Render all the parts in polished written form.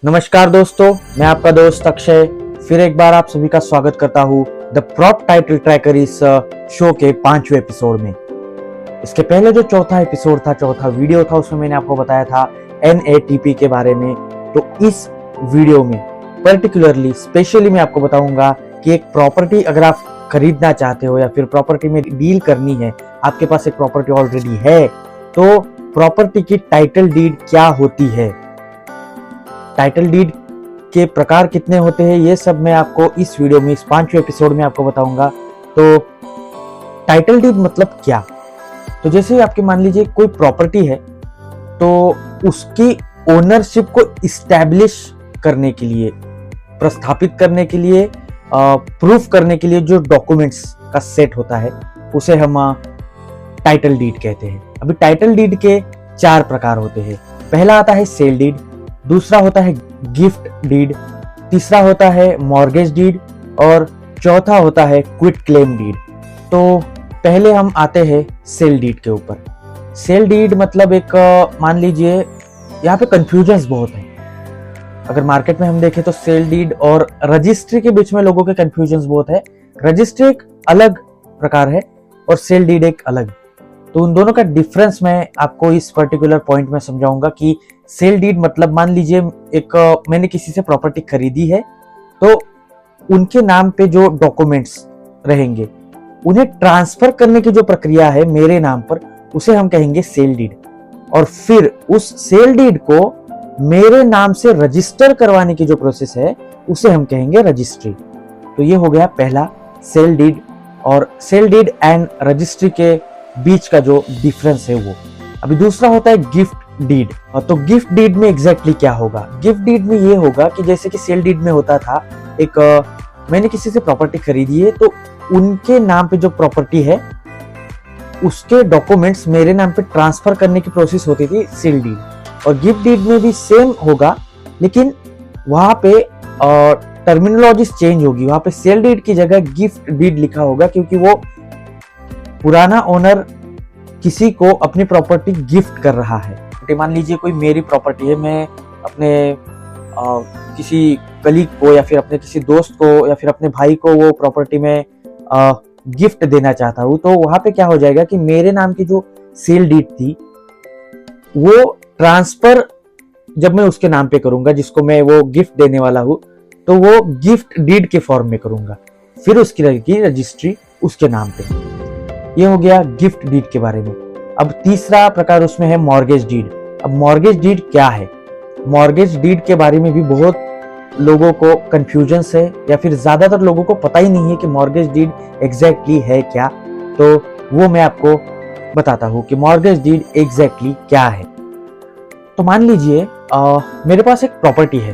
नमस्कार दोस्तों, मैं आपका दोस्त अक्षय फिर एक बार आप सभी का स्वागत करता हूँ द प्रॉप टाइटल ट्रैकर इस शो के 5वें एपिसोड में। इसके पहले जो चौथा एपिसोड था, चौथा वीडियो था, उसमें मैंने आपको बताया था NATP के बारे में। तो इस वीडियो में पर्टिकुलरली स्पेशली मैं आपको बताऊंगा कि एक प्रॉपर्टी अगर आप खरीदना चाहते हो या फिर प्रॉपर्टी में डील करनी है, आपके पास एक प्रॉपर्टी ऑलरेडी है, तो प्रॉपर्टी की टाइटल डीड क्या होती है, टाइटल डीड के प्रकार कितने होते हैं, ये सब मैं आपको इस वीडियो में, इस 5वें एपिसोड में आपको बताऊंगा। तो टाइटल डीड मतलब क्या? तो जैसे आपके मान लीजिए कोई प्रॉपर्टी है, तो उसकी ओनरशिप को इस्टेब्लिश करने के लिए, प्रस्थापित करने के लिए, प्रूफ करने के लिए जो डॉक्यूमेंट्स का सेट होता है, उसे हम टाइटल डीड कहते हैं। अभी टाइटल डीड के 4 प्रकार होते हैं। पहला आता है सेल डीड, दूसरा होता है गिफ्ट डीड, तीसरा होता है मॉर्गेज डीड और चौथा होता है क्विट क्लेम डीड। तो पहले हम आते हैं सेल डीड के ऊपर। सेल डीड मतलब एक मान लीजिए यहाँ पे कंफ्यूजन्स बहुत है। अगर मार्केट में हम देखें तो सेल डीड और रजिस्ट्री के बीच में लोगों के कंफ्यूजन्स बहुत है। रजिस्ट्री एक अलग प्रकार है और सेल डीड एक अलग। तो उन दोनों का डिफरेंस मैं आपको इस पर्टिकुलर पॉइंट में समझाऊंगा कि सेल डीड मतलब मान लीजिए मैंने किसी से प्रॉपर्टी खरीदी है, तो उनके नाम पे जो डॉक्यूमेंट्स रहेंगे, उन्हें ट्रांसफर करने की जो प्रक्रिया है मेरे नाम पर, उसे हम कहेंगे सेल डीड। और फिर उस सेल डीड को मेरे नाम से रजिस्टर करवाने की जो प्रोसेस है, उसे हम कहेंगे रजिस्ट्री। तो ये हो गया पहला सेल डीड। और सेल डीड एंड रजिस्ट्री के बीच का जो डिफरेंस है वो। अभी दूसरा होता है गिफ्ट डीड। तो गिफ्ट डीड में एग्जैक्टली क्या होगा? गिफ्ट डीड में ये होगा कि जैसे कि सेल डीड में होता था, मैंने किसी से प्रॉपर्टी खरीदी है, तो उनके नाम पे जो प्रॉपर्टी है, उसके डॉक्यूमेंट्स मेरे नाम पे ट्रांसफर करने की प्रोसेस होती थी सेल डीड। और गिफ्ट डीड में भी सेम होगा, लेकिन वहां पे टर्मिनोलॉजी चेंज होगी। वहां पे सेल डीड की जगह गिफ्ट डीड लिखा होगा, क्योंकि वो पुराना ओनर किसी को अपनी प्रॉपर्टी गिफ्ट कर रहा है। मान लीजिए कोई मेरी प्रॉपर्टी है, मैं अपने किसी कलीग को या फिर अपने किसी दोस्त को या फिर अपने भाई को वो प्रॉपर्टी में गिफ्ट देना चाहता हूँ, तो वहां पे क्या हो जाएगा कि मेरे नाम की जो सेल डीड थी, वो ट्रांसफर जब मैं उसके नाम पे करूंगा, जिसको मैं वो गिफ्ट देने वाला हूँ, तो वो गिफ्ट डीड के फॉर्म में करूंगा, फिर उसकी रहेगी रजिस्ट्री उसके नाम पे। ये हो गया गिफ्ट डीड के बारे में। अब तीसरा प्रकार उसमें है मॉर्गेज डीड। अब मॉर्गेज डीड क्या है? मॉर्गेज डीड के बारे में भी बहुत लोगों को कंफ्यूजन्स है, या फिर ज्यादातर लोगों को पता ही नहीं है कि मॉर्गेज डीड एग्जैक्टली है क्या। तो वो मैं आपको बताता हूँ कि मॉर्गेज डीड एग्जैक्टली क्या है। तो मान लीजिए मेरे पास एक प्रॉपर्टी है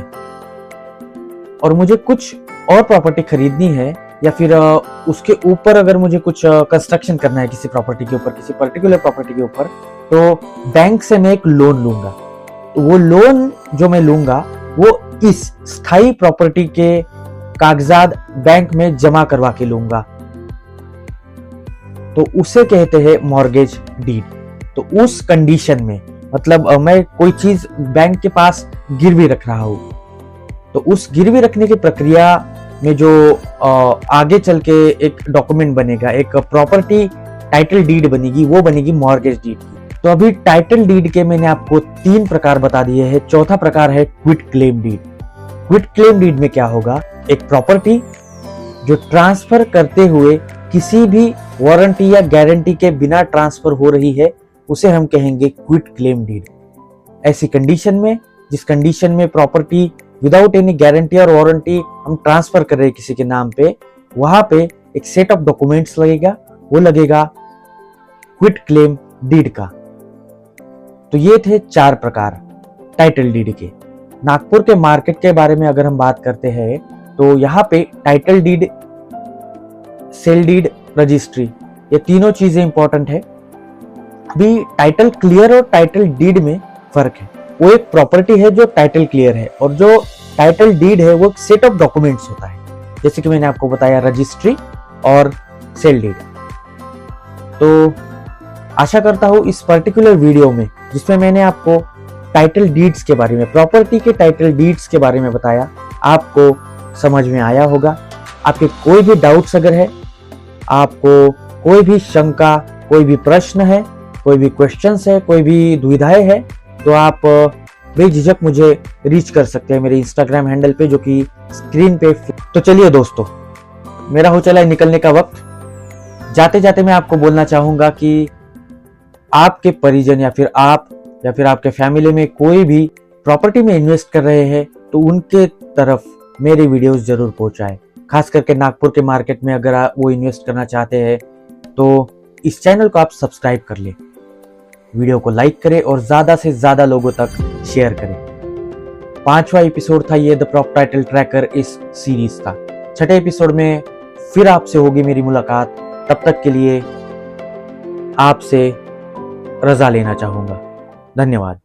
और मुझे कुछ और प्रॉपर्टी खरीदनी है, या फिर उसके ऊपर अगर मुझे कुछ कंस्ट्रक्शन करना है किसी प्रॉपर्टी के ऊपर, किसी पर्टिकुलर प्रॉपर्टी के ऊपर, तो बैंक से मैं एक लोन लूंगा। तो वो लोन जो मैं लूंगा, वो इस स्थायी प्रॉपर्टी के कागजात बैंक में जमा करवा के लूंगा, तो उसे कहते हैं मॉर्गेज डीड। तो उस कंडीशन में, मतलब मैं कोई चीज बैंक के पास गिरवी रख रहा हूं, तो उस गिरवी रखने की प्रक्रिया में जो आगे चल के एक डॉक्यूमेंट बनेगा, एक प्रॉपर्टी टाइटल डीड बनेगी, वो बनेगी मॉर्गेज डीड की। तो अभी टाइटल डीड के मैंने आपको 3 प्रकार बता दिए हैं। चौथा प्रकार है quit claim deed. Quit claim deed में क्या होगा? एक प्रॉपर्टी जो ट्रांसफर करते हुए किसी भी वारंटी या गारंटी के बिना ट्रांसफर हो रही है, उसे हम कहेंगे क्विट क्लेम डीड। ऐसी कंडीशन में, जिस कंडीशन में प्रॉपर्टी विदाउट एनी गारंटी और वारंटी हम ट्रांसफर कर रहे हैं किसी के नाम पे, वहां पे एक सेट ऑफ डॉक्यूमेंट्स लगेगा, वो लगेगा क्विट क्लेम डीड का। तो ये थे 4 प्रकार टाइटल डीड के। नागपुर के मार्केट के बारे में अगर हम बात करते हैं, तो यहाँ पे title deed, sale deed, registry, ये तीनों चीजें इंपॉर्टेंट है। अभी टाइटल क्लियर और टाइटल डीड में फर्क है। वो एक प्रॉपर्टी है जो टाइटल क्लियर है, और जो टाइटल डीड है वो एक सेट ऑफ डॉक्यूमेंट्स होता है, जैसे कि मैंने आपको बताया रजिस्ट्री और सेल डीड। तो आशा करता हूं इस पर्टिकुलर वीडियो में, जिसमें मैंने आपको टाइटल डीड्स के बारे में, प्रॉपर्टी के टाइटल डीड्स के बारे में बताया। आपको समझ में आया होगा। आपके कोई भी डाउट्स अगर है, आपको कोई भी शंका, कोई भी प्रश्न है, कोई भी क्वेश्चंस है, कोई भी दुविधाएं है, तो आप बेझिझक मुझे रीच कर सकते हैं मेरे इंस्टाग्राम हैंडल पे, जो कि स्क्रीन पे। तो चलिए दोस्तों, मेरा हो चला है निकलने का वक्त। जाते जाते मैं आपको बोलना चाहूंगा कि आपके परिजन या फिर आपके फैमिली में कोई भी प्रॉपर्टी में इन्वेस्ट कर रहे हैं तो उनके तरफ मेरे वीडियोस जरूर पहुंचाएं। खास करके नागपुर के मार्केट में अगर वो इन्वेस्ट करना चाहते हैं तो इस चैनल को आप सब्सक्राइब कर लें, वीडियो को लाइक करें और ज्यादा से ज्यादा लोगों तक शेयर करें। 5वां एपिसोड था ये द प्रॉप टाइटल ट्रैकर इस सीरीज का। 6ठे एपिसोड में फिर आपसे होगी मेरी मुलाकात। तब तक के लिए आपसे रजा लेना चाहूंगा। धन्यवाद।